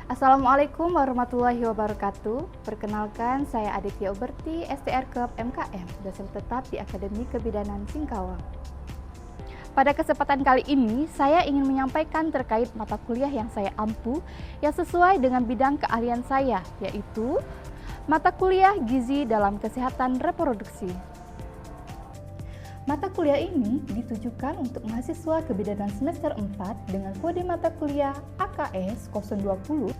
Assalamualaikum warahmatullahi wabarakatuh. Perkenalkan, saya Aditya Uberti, STRKEP MKM, dosen tetap di Akademi Kebidanan Singkawang. Pada kesempatan kali ini, saya ingin menyampaikan terkait mata kuliah yang saya ampu yang sesuai dengan bidang keahlian saya, yaitu mata kuliah Gizi dalam Kesehatan Reproduksi. Mata kuliah ini ditujukan untuk mahasiswa kebidanan semester 4 dengan kode mata kuliah AKS 020,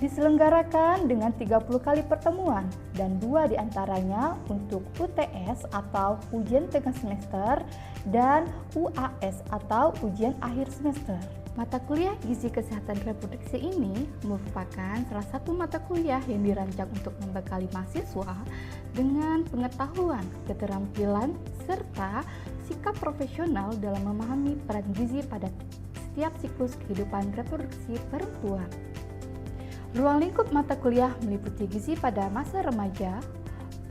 diselenggarakan dengan 30 kali pertemuan dan 2 diantaranya untuk UTS atau ujian tengah semester dan UAS atau ujian akhir semester. Mata kuliah Gizi Kesehatan Reproduksi ini merupakan salah satu mata kuliah yang dirancang untuk membekali mahasiswa dengan pengetahuan, keterampilan, serta sikap profesional dalam memahami peran gizi pada setiap siklus kehidupan reproduksi perempuan. Ruang lingkup mata kuliah meliputi gizi pada masa remaja,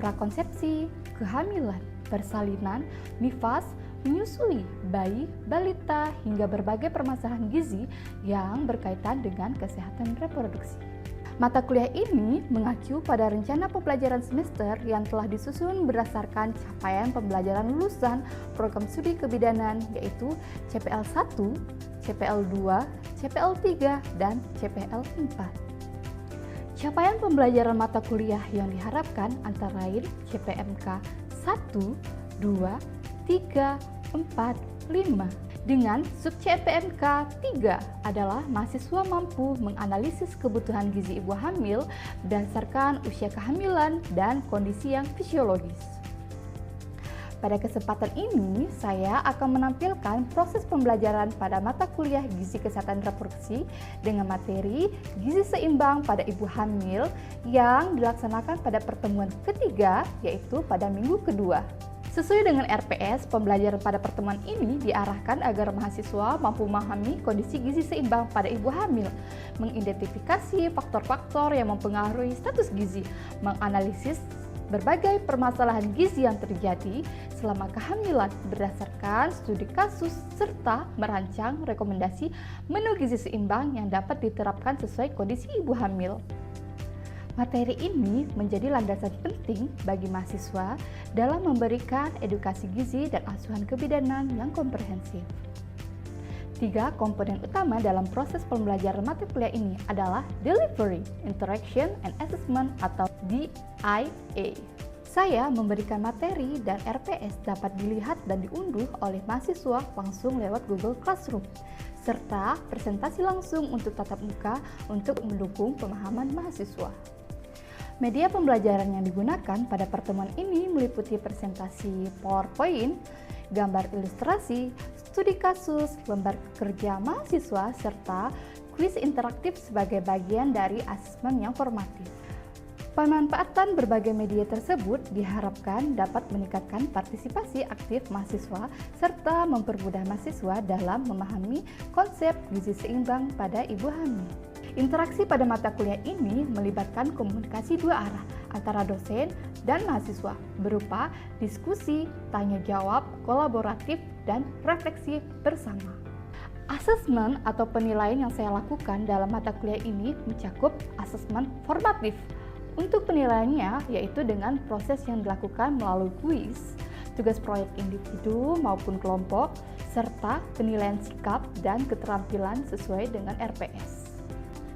prakonsepsi, kehamilan, persalinan, nifas, menyusui, bayi, balita, hingga berbagai permasalahan gizi yang berkaitan dengan kesehatan reproduksi. Mata kuliah ini mengacu pada rencana pembelajaran semester yang telah disusun berdasarkan capaian pembelajaran lulusan program studi kebidanan, yaitu CPL 1, CPL 2, CPL 3, dan CPL 4. Capaian pembelajaran mata kuliah yang diharapkan antara lain CPMK 1, 2, 3, 4, 5. Dengan sub CPMK 3 adalah mahasiswa mampu menganalisis kebutuhan gizi ibu hamil berdasarkan usia kehamilan dan kondisi yang fisiologis. Pada kesempatan ini, saya akan menampilkan proses pembelajaran pada mata kuliah Gizi Kesehatan Reproduksi dengan materi Gizi Seimbang pada Ibu Hamil yang dilaksanakan pada pertemuan ketiga, yaitu pada minggu kedua. Sesuai dengan RPS, pembelajaran pada pertemuan ini diarahkan agar mahasiswa mampu memahami kondisi gizi seimbang pada ibu hamil, mengidentifikasi faktor-faktor yang mempengaruhi status gizi, menganalisis berbagai permasalahan gizi yang terjadi selama kehamilan berdasarkan studi kasus, serta merancang rekomendasi menu gizi seimbang yang dapat diterapkan sesuai kondisi ibu hamil. Materi ini menjadi landasan penting bagi mahasiswa dalam memberikan edukasi gizi dan asuhan kebidanan yang komprehensif. 3 komponen utama dalam proses pembelajaran mata kuliah ini adalah Delivery, Interaction, and Assessment atau DIA. Saya memberikan materi dan RPS dapat dilihat dan diunduh oleh mahasiswa langsung lewat Google Classroom, serta presentasi langsung untuk tatap muka untuk mendukung pemahaman mahasiswa. Media pembelajaran yang digunakan pada pertemuan ini meliputi presentasi PowerPoint, gambar ilustrasi, studi kasus, lembar kerja mahasiswa, serta kuis interaktif sebagai bagian dari asesmen yang formatif. Pemanfaatan berbagai media tersebut diharapkan dapat meningkatkan partisipasi aktif mahasiswa serta mempermudah mahasiswa dalam memahami konsep gizi seimbang pada ibu hamil. Interaksi pada mata kuliah ini melibatkan komunikasi dua arah antara dosen dan mahasiswa berupa diskusi, tanya jawab, kolaboratif, dan refleksi bersama. Asesmen atau penilaian yang saya lakukan dalam mata kuliah ini mencakup asesmen formatif. Untuk penilaiannya yaitu dengan proses yang dilakukan melalui kuis, tugas proyek individu maupun kelompok, serta penilaian sikap dan keterampilan sesuai dengan RPS.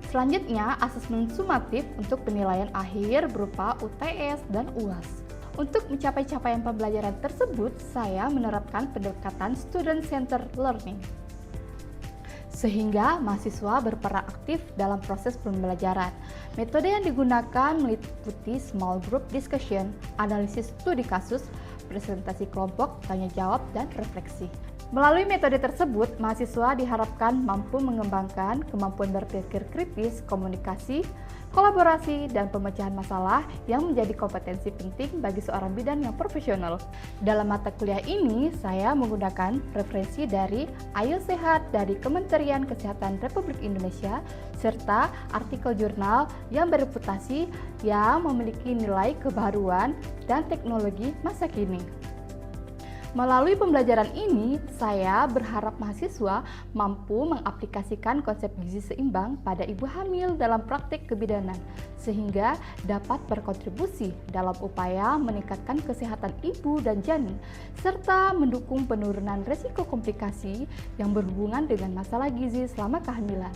Selanjutnya, asesmen sumatif untuk penilaian akhir berupa UTS dan UAS. Untuk mencapai capaian pembelajaran tersebut, saya menerapkan pendekatan student-centered learning, sehingga mahasiswa berperan aktif dalam proses pembelajaran. Metode yang digunakan meliputi small group discussion, analisis studi kasus, presentasi kelompok, tanya jawab, dan refleksi. Melalui metode tersebut, mahasiswa diharapkan mampu mengembangkan kemampuan berpikir kritis, komunikasi, kolaborasi, dan pemecahan masalah yang menjadi kompetensi penting bagi seorang bidan yang profesional. Dalam mata kuliah ini, saya menggunakan referensi dari Ayo Sehat dari Kementerian Kesehatan Republik Indonesia, serta artikel jurnal yang bereputasi yang memiliki nilai kebaruan dan teknologi masa kini. Melalui pembelajaran ini, saya berharap mahasiswa mampu mengaplikasikan konsep gizi seimbang pada ibu hamil dalam praktik kebidanan, sehingga dapat berkontribusi dalam upaya meningkatkan kesehatan ibu dan janin, serta mendukung penurunan risiko komplikasi yang berhubungan dengan masalah gizi selama kehamilan.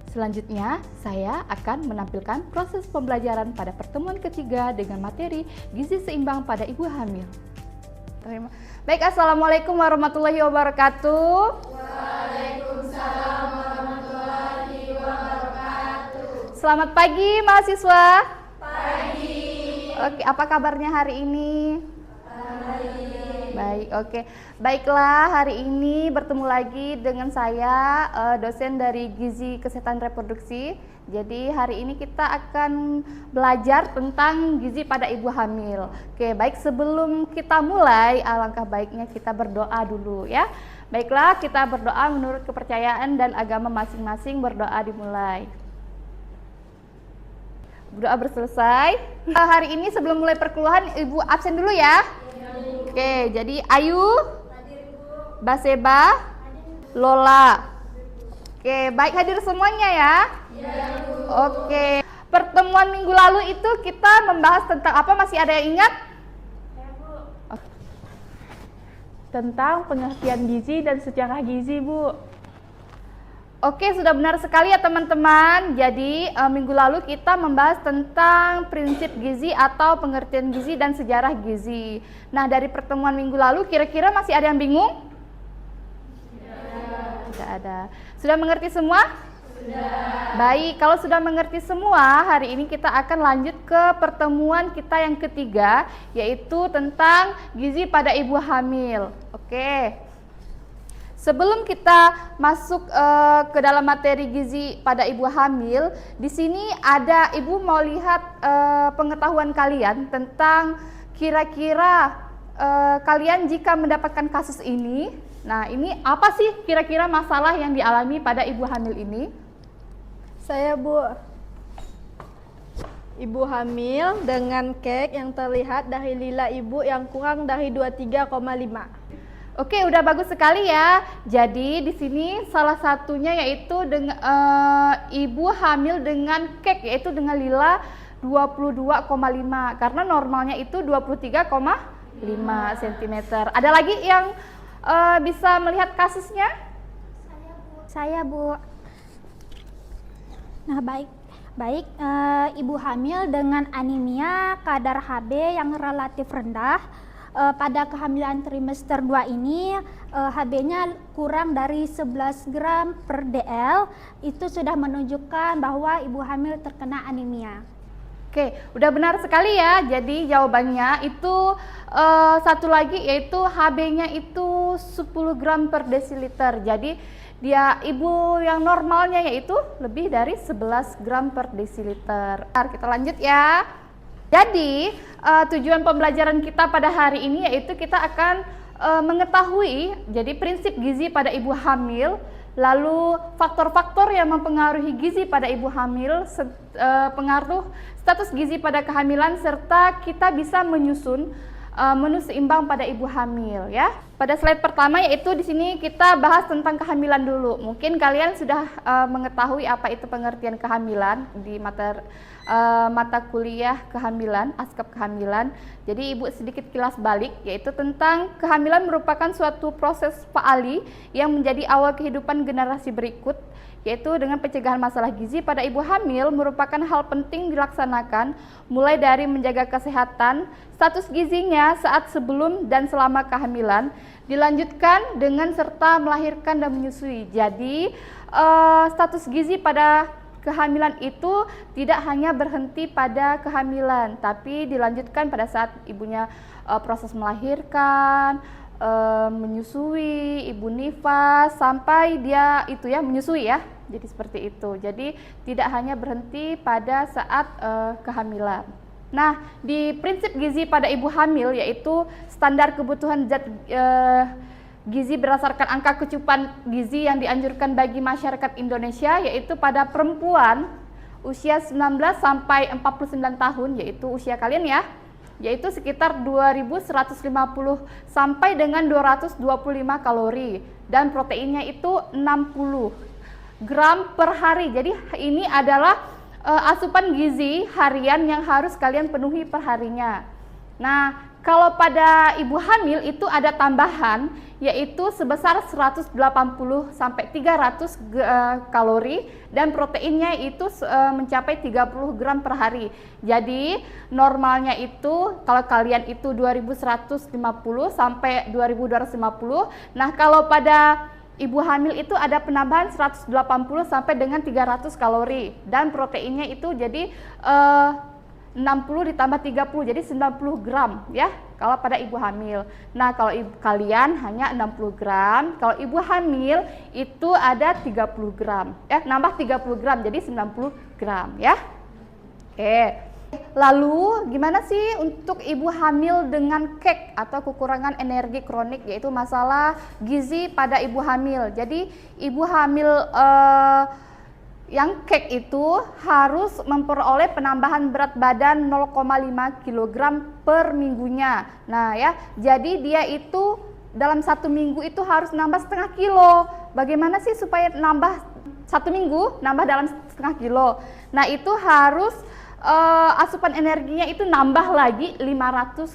Selanjutnya, saya akan menampilkan proses pembelajaran pada pertemuan ketiga dengan materi gizi seimbang pada ibu hamil. Baik, Assalamualaikum warahmatullahi wabarakatuh. Waalaikumsalam warahmatullahi wabarakatuh. Selamat pagi mahasiswa. Pagi. Oke, apa kabarnya hari ini? Baik. Baik, oke. Baiklah, hari ini bertemu lagi dengan saya, dosen dari Gizi Kesehatan Reproduksi. Jadi hari ini kita akan belajar tentang gizi pada ibu hamil. Oke, baik, sebelum kita mulai, alangkah baiknya kita berdoa dulu ya. Baiklah, kita berdoa menurut kepercayaan dan agama masing-masing. Berdoa dimulai. Berdoa berselesai. Hari ini sebelum mulai perkuliahan, Ibu absen dulu ya. Oke, jadi Ayu, Baseba, Lola. Oke, baik, hadir semuanya ya. Oke, pertemuan minggu lalu itu kita membahas tentang apa? Masih ada yang ingat? Tentang pengertian gizi dan sejarah gizi, Bu. Oke, sudah benar sekali ya teman-teman. Jadi minggu lalu kita membahas tentang prinsip gizi atau pengertian gizi dan sejarah gizi. Nah, dari pertemuan minggu lalu kira-kira masih ada yang bingung? Tidak ada. Sudah mengerti semua? Sudah. Baik, kalau sudah mengerti semua, hari ini kita akan lanjut ke pertemuan kita yang ketiga, yaitu tentang gizi pada ibu hamil. Oke. Sebelum kita masuk ke dalam materi gizi pada ibu hamil, di sini ada ibu mau lihat pengetahuan kalian tentang kira-kira kalian jika mendapatkan kasus ini. Nah, ini apa sih kira-kira masalah yang dialami pada ibu hamil ini? Saya, Bu. Ibu hamil dengan kek yang terlihat dari lila ibu yang kurang dari 23,5. Oke, udah bagus sekali ya. Jadi di sini salah satunya yaitu dengan ibu hamil dengan kek, yaitu dengan lila 22,5 karena normalnya itu 23,5 cm. Ada lagi yang bisa melihat kasusnya? Saya, Bu. Nah, baik, ibu hamil dengan anemia kadar HB yang relatif rendah. Pada kehamilan trimester 2 ini HB-nya kurang dari 11 gram per DL, itu sudah menunjukkan bahwa ibu hamil terkena anemia. Oke, udah benar sekali ya. Jadi jawabannya itu satu lagi, yaitu HB-nya itu 10 gram per desiliter. Jadi dia ibu yang normalnya yaitu lebih dari 11 gram per desiliter. Kita lanjut ya. Jadi tujuan pembelajaran kita pada hari ini yaitu kita akan mengetahui jadi prinsip gizi pada ibu hamil, lalu faktor-faktor yang mempengaruhi gizi pada ibu hamil, pengaruh status gizi pada kehamilan, serta kita bisa menyusun menu seimbang pada ibu hamil ya. Pada slide pertama yaitu di sini kita bahas tentang kehamilan dulu. Mungkin kalian sudah mengetahui apa itu pengertian kehamilan di mata kuliah kehamilan, askap kehamilan. Jadi Ibu sedikit kilas balik, yaitu tentang kehamilan merupakan suatu proses faali yang menjadi awal kehidupan generasi berikut, yaitu dengan pencegahan masalah gizi pada ibu hamil merupakan hal penting dilaksanakan mulai dari menjaga kesehatan, status gizinya saat sebelum dan selama kehamilan, dilanjutkan dengan serta melahirkan dan menyusui. Jadi status gizi pada kehamilan itu tidak hanya berhenti pada kehamilan, tapi dilanjutkan pada saat ibunya proses melahirkan, menyusui, ibu nifas, sampai dia itu ya menyusui ya. Jadi seperti itu. Jadi tidak hanya berhenti pada saat kehamilan. Nah, di prinsip gizi pada ibu hamil yaitu standar kebutuhan zat gizi berdasarkan angka kecukupan gizi yang dianjurkan bagi masyarakat Indonesia, yaitu pada perempuan usia 19 sampai 49 tahun, yaitu usia kalian ya. yaitu sekitar 2150 sampai dengan 225 kalori, dan proteinnya itu 60 gram per hari. Jadi ini adalah asupan gizi harian yang harus kalian penuhi per harinya. Nah, kalau pada ibu hamil itu ada tambahan, yaitu sebesar 180 sampai 300 kalori, dan proteinnya itu mencapai 30 gram per hari. Jadi normalnya itu kalau kalian itu 2150 sampai 2250. Nah, kalau pada ibu hamil itu ada penambahan 180 sampai dengan 300 kalori, dan proteinnya itu jadi 60 ditambah 30 jadi 90 gram ya kalau pada ibu hamil. Nah, kalau kalian hanya 60 gram, kalau ibu hamil itu ada 30 gram nambah 30 gram jadi 90 gram ya. Oke. Lalu gimana sih untuk ibu hamil dengan KEK atau kekurangan energi kronik, yaitu masalah gizi pada ibu hamil. Jadi ibu hamil yang KEK itu harus memperoleh penambahan berat badan 0,5 kg per minggunya. Nah ya, jadi dia itu dalam 1 minggu itu harus nambah setengah kilo. Bagaimana sih supaya nambah 1 minggu nambah dalam setengah kilo? Nah, itu harus asupan energinya itu nambah lagi 500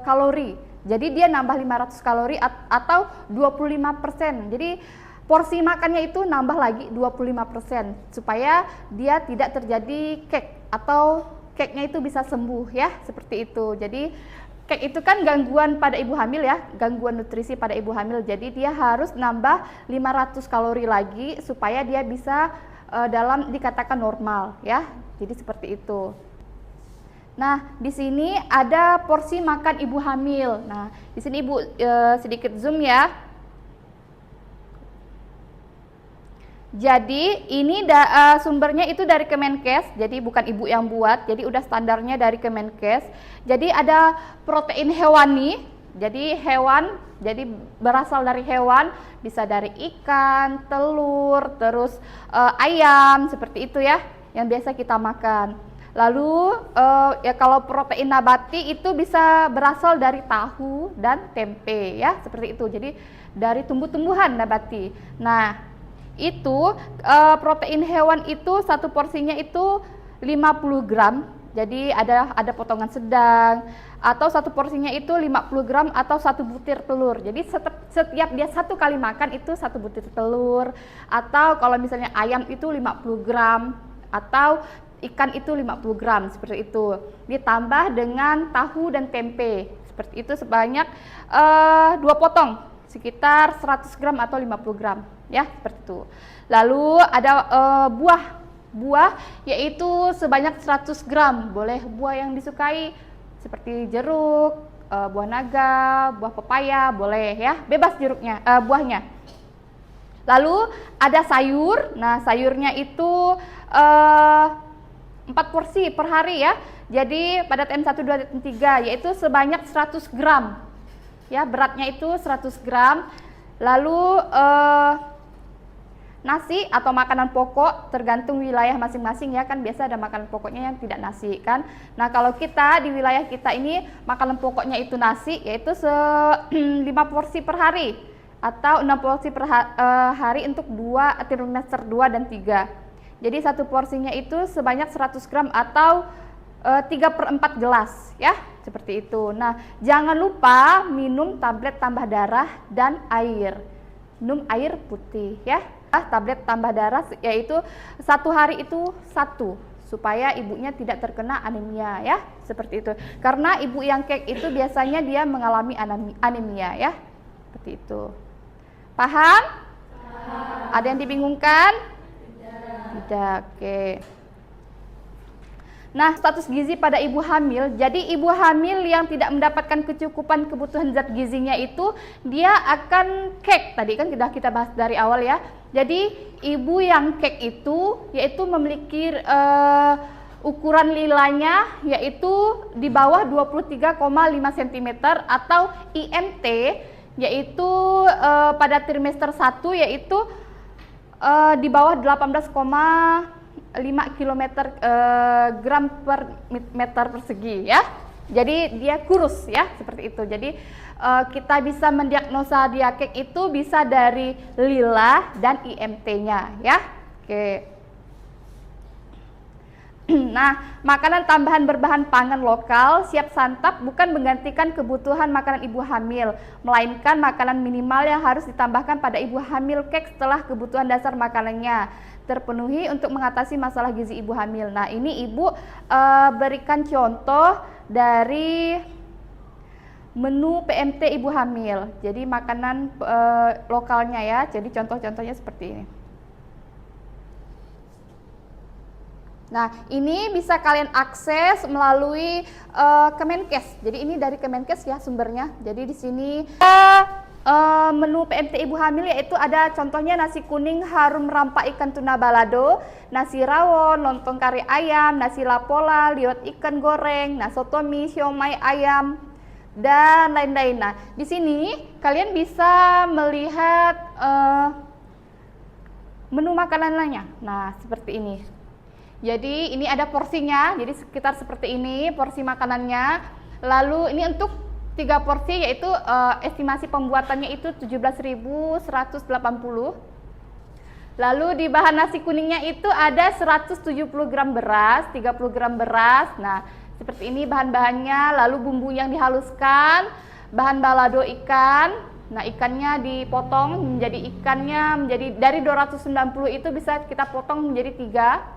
kalori. Jadi dia nambah 500 kalori atau 25%. Jadi porsi makannya itu nambah lagi 25% supaya dia tidak terjadi KEK atau KEK-nya itu bisa sembuh ya, seperti itu. Jadi KEK itu kan gangguan pada ibu hamil ya, gangguan nutrisi pada ibu hamil. Jadi dia harus nambah 500 kalori lagi supaya dia bisa dalam dikatakan normal ya. Jadi seperti itu. Nah, di sini ada porsi makan ibu hamil. Nah, di sini ibu sedikit zoom ya. Jadi ini sumbernya itu dari Kemenkes, jadi bukan ibu yang buat, jadi udah standarnya dari Kemenkes. Jadi ada protein hewani, jadi hewan, jadi berasal dari hewan, bisa dari ikan, telur, terus ayam, seperti itu ya, yang biasa kita makan. Lalu ya kalau protein nabati itu bisa berasal dari tahu dan tempe ya, seperti itu. Jadi dari tumbuh-tumbuhan nabati. Nah, itu protein hewan itu satu porsinya itu 50 gram. Jadi ada potongan sedang, atau satu porsinya itu 50 gram atau 1 butir telur. Jadi setiap dia 1 kali makan itu 1 butir telur, atau kalau misalnya ayam itu 50 gram atau ikan itu 50 gram, seperti itu. Ditambah dengan tahu dan tempe, seperti itu sebanyak 2 potong, sekitar 100 gram atau 50 gram. Ya, seperti itu. Lalu ada buah yaitu sebanyak 100 gram. Boleh buah yang disukai seperti jeruk, buah naga, buah pepaya, boleh ya, bebas buahnya. Lalu ada sayur. Nah, sayurnya itu 4 porsi per hari ya. Jadi pada TM1, 2, dan 3 yaitu sebanyak 100 gram. Ya, beratnya itu 100 gram. Lalu nasi atau makanan pokok tergantung wilayah masing-masing ya, kan biasa ada makanan pokoknya yang tidak nasi kan. Nah, kalau kita di wilayah kita ini makanan pokoknya itu nasi, yaitu 5 porsi per hari atau 6 porsi per hari untuk trimester 2 dan 3. Jadi satu porsinya itu sebanyak 100 gram atau 3/4 gelas ya, seperti itu. Nah, jangan lupa minum tablet tambah darah dan air. Minum air putih ya. Tablet tambah darah yaitu 1 hari itu 1 supaya ibunya tidak terkena anemia ya, seperti itu. Karena ibu yang KEK itu biasanya dia mengalami anemia ya, seperti itu. Paham? Ada yang dibingungkan? Tidak. Oke. Nah, status gizi pada ibu hamil. Jadi ibu hamil yang tidak mendapatkan kecukupan kebutuhan zat gizinya itu dia akan KEK. Tadi kan sudah kita bahas dari awal ya. Jadi ibu yang KEK itu yaitu memiliki ukuran lilanya yaitu di bawah 23,5 cm atau IMT yaitu pada trimester 1 yaitu di bawah 18,5 gram per meter persegi ya. Jadi dia kurus ya, seperti itu. Jadi kita bisa mendiagnosa dia kek itu bisa dari lila dan IMT-nya ya. Oke. Nah, makanan tambahan berbahan pangan lokal siap santap bukan menggantikan kebutuhan makanan ibu hamil, melainkan makanan minimal yang harus ditambahkan pada ibu hamil kek setelah kebutuhan dasar makanannya terpenuhi untuk mengatasi masalah gizi ibu hamil. Nah, ini ibu berikan contoh dari menu PMT ibu hamil. Jadi makanan lokalnya ya. Jadi contoh-contohnya seperti ini. Nah, ini bisa kalian akses melalui Kemenkes. Jadi ini dari Kemenkes ya sumbernya. Jadi di sini menu PMT ibu hamil yaitu ada contohnya nasi kuning harum rempah ikan tuna balado, nasi rawon, lontong kari ayam, nasi lapola, liwet ikan goreng, nah soto mie, siomay ayam dan lain-lain. Nah, di sini kalian bisa melihat menu makanan lainnya. Nah, seperti ini. Jadi ini ada porsinya, jadi sekitar seperti ini porsi makanannya. Lalu ini untuk 3 porsi yaitu estimasi pembuatannya itu 17.180. Lalu di bahan nasi kuningnya itu ada 170 gram beras, 30 gram beras. Nah, seperti ini bahan-bahannya. Lalu bumbu yang dihaluskan, bahan balado ikan. Nah, ikannya dipotong menjadi dari 290 itu bisa kita potong menjadi 3.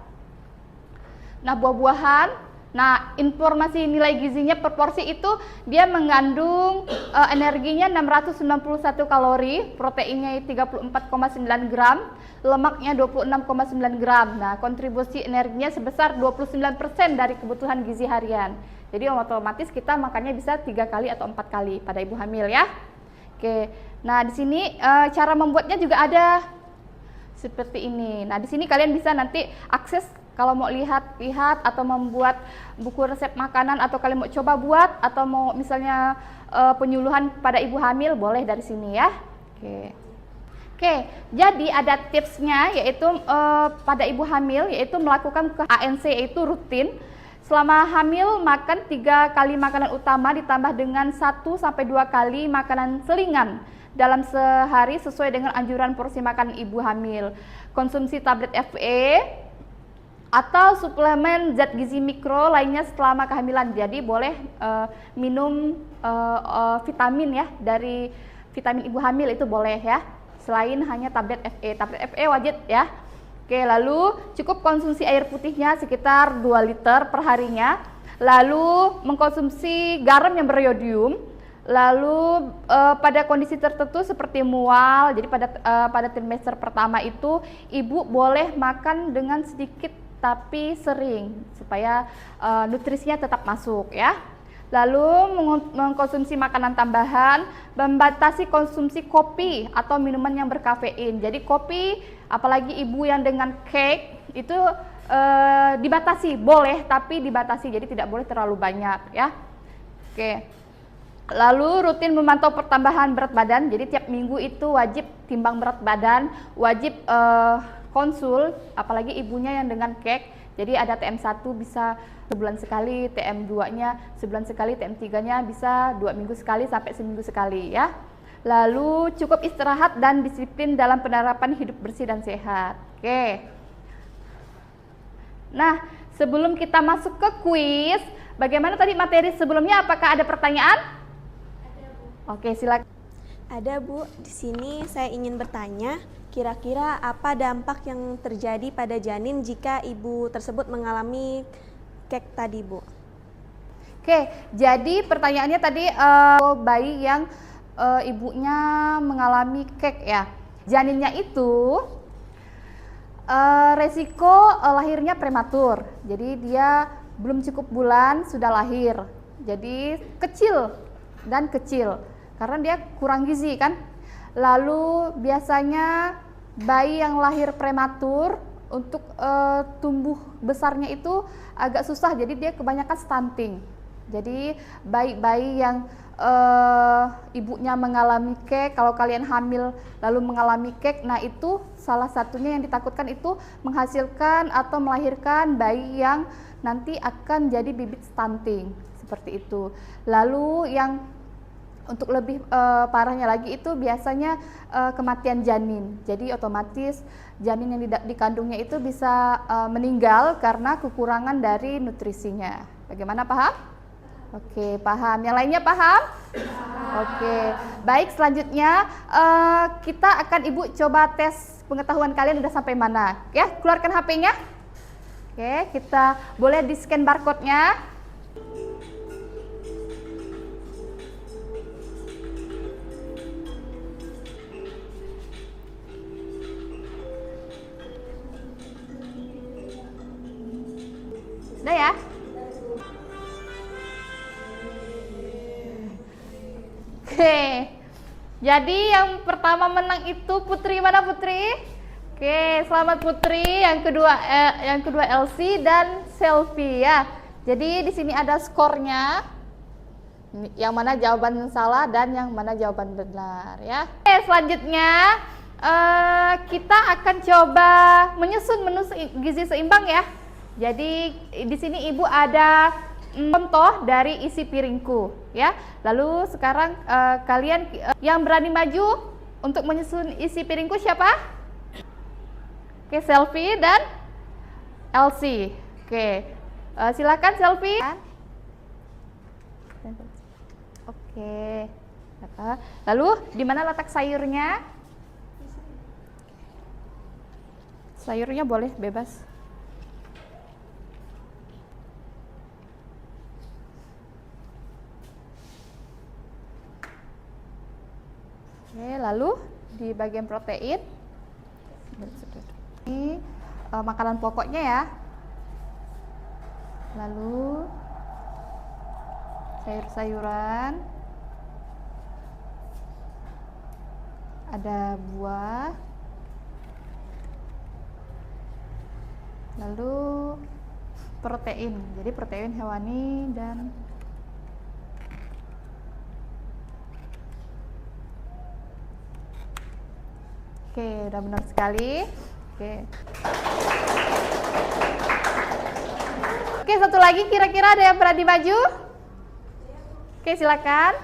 Nah, buah-buahan, nah informasi nilai gizinya per porsi itu dia mengandung energinya 691 kalori, proteinnya 34,9 gram, lemaknya 26,9 gram. Nah, kontribusi energinya sebesar 29% dari kebutuhan gizi harian. Jadi otomatis kita makannya bisa 3 kali atau 4 kali pada ibu hamil ya. Oke, nah di sini cara membuatnya juga ada seperti ini. Nah, di sini kalian bisa nanti akses kalau mau lihat atau membuat buku resep makanan atau kalian mau coba buat atau mau misalnya penyuluhan pada ibu hamil boleh dari sini ya. Oke, jadi ada tipsnya yaitu pada ibu hamil yaitu melakukan ANC yaitu rutin. Selama hamil makan 3 kali makanan utama ditambah dengan 1-2 kali makanan selingan dalam sehari sesuai dengan anjuran porsi makan ibu hamil. Konsumsi tablet FE atau suplemen zat gizi mikro lainnya selama kehamilan. Jadi boleh minum vitamin ya, dari vitamin ibu hamil itu boleh ya, selain hanya tablet FE. Tablet FE wajib ya. Oke, lalu cukup konsumsi air putihnya sekitar 2 liter per harinya. Lalu mengkonsumsi garam yang beryodium. Lalu pada kondisi tertentu seperti mual, jadi pada trimester pertama itu ibu boleh makan dengan sedikit tapi sering supaya nutrisinya tetap masuk ya. Lalu mengkonsumsi makanan tambahan, membatasi konsumsi kopi atau minuman yang berkafein. Jadi kopi, apalagi ibu yang dengan cake itu dibatasi, boleh tapi dibatasi, jadi tidak boleh terlalu banyak ya. Oke. Lalu rutin memantau pertambahan berat badan, jadi tiap minggu itu wajib timbang berat badan, wajib konsul, apalagi ibunya yang dengan cake. Jadi ada TM1 bisa sebulan sekali, TM2-nya sebulan sekali, TM3-nya bisa 2 minggu sekali sampai seminggu sekali ya. Lalu cukup istirahat dan disiplin dalam penerapan hidup bersih dan sehat. Oke. Nah, sebelum kita masuk ke kuis, bagaimana tadi materi sebelumnya? Apakah ada pertanyaan? Ada, Bu. Oke, silakan. Ada, Bu. Di sini saya ingin bertanya, kira-kira apa dampak yang terjadi pada janin jika ibu tersebut mengalami kek tadi, Bu? Oke, jadi pertanyaannya tadi bayi yang ibunya mengalami kek ya. Janinnya itu resiko lahirnya prematur. Jadi dia belum cukup bulan sudah lahir. Jadi kecil karena dia kurang gizi kan. Lalu biasanya bayi yang lahir prematur untuk tumbuh besarnya itu agak susah, jadi dia kebanyakan stunting. Jadi bayi-bayi yang ibunya mengalami kek, kalau kalian hamil lalu mengalami kek, nah itu salah satunya yang ditakutkan itu menghasilkan atau melahirkan bayi yang nanti akan jadi bibit stunting seperti itu. Lalu yang untuk lebih parahnya lagi itu biasanya kematian janin. Jadi otomatis janin yang dikandungnya itu bisa meninggal karena kekurangan dari nutrisinya. Bagaimana, paham? Oke, paham. Yang lainnya paham? Oke, baik, selanjutnya kita akan Ibu coba tes pengetahuan kalian udah sampai mana. Ya, keluarkan HP-nya. Oke, kita boleh di-scan barcode-nya. Sudah ya? Oke, jadi yang pertama menang itu Putri. Mana Putri? Oke, selamat Putri. Yang kedua Elsie dan Selfie ya. Jadi di sini ada skornya. Yang mana jawaban salah dan yang mana jawaban benar ya. Oke, selanjutnya kita akan coba menyusun menu gizi seimbang ya. Jadi di sini Ibu ada contoh dari isi piringku ya. Lalu sekarang kalian yang berani maju untuk menyusun isi piringku siapa? Oke, Selfie dan Elsie. Oke, silakan Selfie. Oke. Lalu di mana letak sayurnya? Sayurnya boleh bebas. Oke, lalu di bagian protein ini makanan pokoknya ya. Lalu sayur-sayuran, ada buah, lalu protein. Jadi protein hewani dan oke, udah benar sekali. Oke, satu lagi kira-kira ada yang berani maju? Oke, silakan.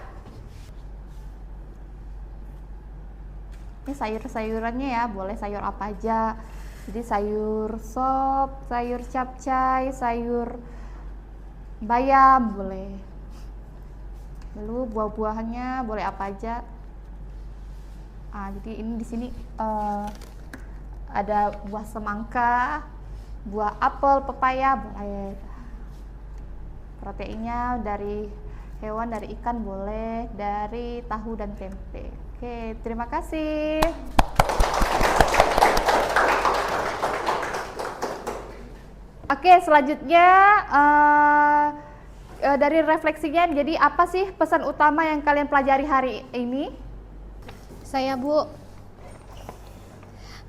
Ini sayur-sayurannya ya, boleh sayur apa aja. Jadi sayur sop, sayur capcay, sayur bayam boleh. Lalu buah-buahannya boleh apa aja. Jadi ini di sini ada buah semangka, buah apel, pepaya boleh. Proteinnya dari hewan, dari ikan boleh, dari tahu dan tempe. Oke, terima kasih. Oke, selanjutnya dari refleksinya, jadi apa sih pesan utama yang kalian pelajari hari ini? Saya Bu.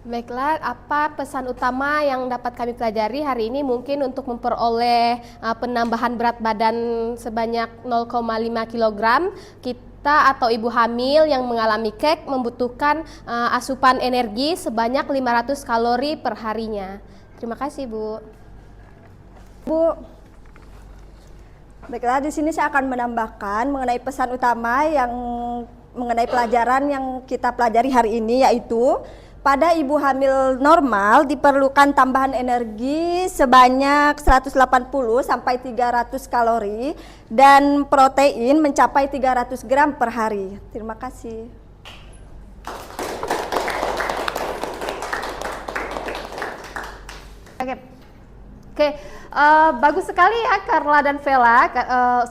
Baiklah, apa pesan utama yang dapat kami pelajari hari ini? Mungkin untuk memperoleh penambahan berat badan sebanyak 0,5 kg, kita atau ibu hamil yang mengalami KEK membutuhkan asupan energi sebanyak 500 kalori per harinya. Terima kasih Bu. Bu, baiklah, di sini saya akan menambahkan mengenai pesan utama yang mengenai pelajaran yang kita pelajari hari ini, yaitu pada ibu hamil normal diperlukan tambahan energi sebanyak 180 sampai 300 kalori dan protein mencapai 300 gram per hari. Terima kasih. Oke, bagus sekali ya Carla dan Vela,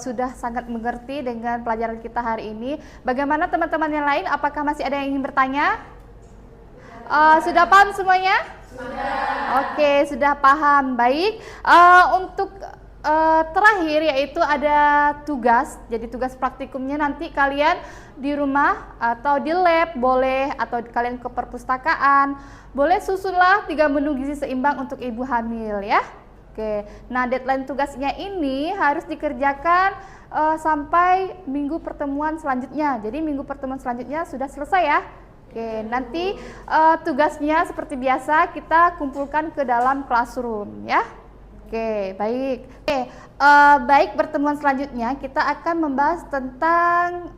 sudah sangat mengerti dengan pelajaran kita hari ini. Bagaimana teman-teman yang lain? Apakah masih ada yang ingin bertanya? Sudah paham semuanya? Sudah. Oke, sudah paham. Baik. Untuk terakhir yaitu ada tugas. Jadi tugas praktikumnya nanti kalian di rumah atau di lab boleh, atau kalian ke perpustakaan boleh susunlah 3 menu gizi seimbang untuk ibu hamil ya. Oke, nah deadline tugasnya ini harus dikerjakan sampai minggu pertemuan selanjutnya. Jadi minggu pertemuan selanjutnya sudah selesai ya. Oke, nanti tugasnya seperti biasa kita kumpulkan ke dalam classroom ya. Oke, baik. Baik, pertemuan selanjutnya kita akan membahas tentang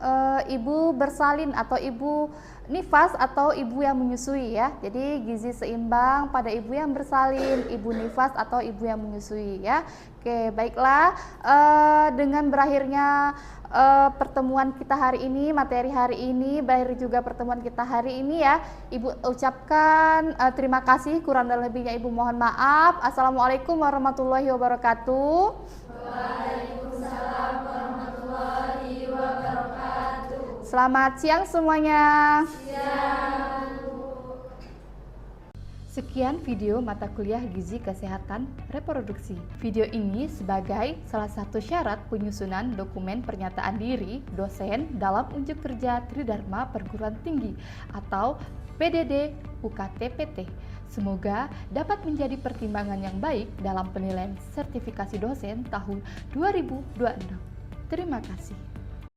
ibu bersalin atau ibu nifas atau ibu yang menyusui ya. Jadi gizi seimbang pada ibu yang bersalin, ibu nifas atau ibu yang menyusui ya. Oke, baiklah. Dengan berakhirnya pertemuan kita hari ini, materi hari ini, berakhir juga pertemuan kita hari ini ya. Ibu ucapkan terima kasih, kurang dan lebihnya Ibu mohon maaf. Assalamualaikum warahmatullahi wabarakatuh. Waalaikumsalam warahmatullahi wabarakatuh. Selamat siang semuanya. Sekian video mata kuliah Gizi Kesehatan Reproduksi. Video ini sebagai salah satu syarat penyusunan dokumen pernyataan diri dosen dalam unjuk kerja Tridharma Perguruan Tinggi atau PDD UKT-PT. Semoga dapat menjadi pertimbangan yang baik dalam penilaian sertifikasi dosen tahun 2026. Terima kasih.